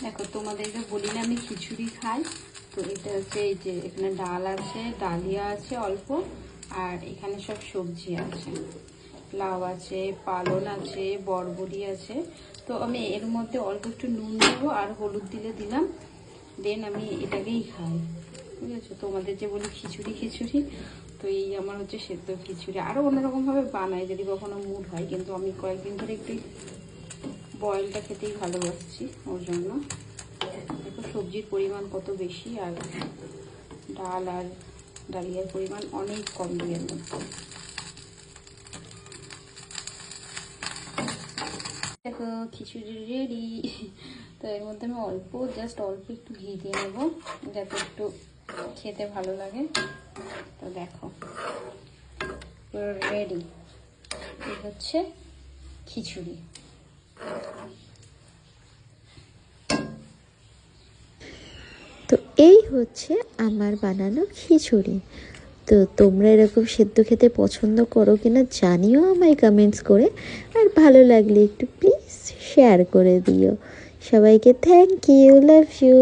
দেখো তোমাদেরকে বলি না আমি খিচুড়ি খাই, তো এটা হচ্ছে এই যে এখানে ডাল আছে, ডালিয়া আছে অল্প, আর এখানে সব সবজি আছে, লাউ আছে, পালন আছে, বরবটি আছে। তো আমি এর মধ্যে অল্প একটু নুন দেবো আর হলুদ দিলাম, দেন আমি এটাকেই খাই। ঠিক আছে, তোমাদের যে বলি খিচুড়ি খিচুড়ি, তো এই আমার হচ্ছে সেদ্ধ খিচুড়ি। আরও অন্যরকমভাবে বানাই যদি কখনো মুড হয়, কিন্তু আমি কয়েকদিন ধরে একটু বয়েলটা খেতেই ভালোবাসছি, ওর জন্য। দেখো সবজির পরিমাণ কত বেশি, আর ডাল আর ডালিয়ার পরিমাণ অনেক কম দিয়ের মধ্যে। দেখো খিচুড়ি রেডি। তো এর মধ্যে আমি জাস্ট অল্প একটু ঘি দিয়ে নেবো, যাতে একটু খেতে ভালো লাগে। তো দেখো পুরো রেডি, এই হচ্ছে খিচুড়ি। তো এই হচ্ছে আমার বানানো খিচুড়ি। তো তোমরা এরকম সেদ্ধ খেতে পছন্দ করো কিনা জানিও আমায় কমেন্টস করে, আর ভালো লাগলে একটু প্লিজ শেয়ার করে দিও। সবাইকে থ্যাংক ইউ, লাভ ইউ।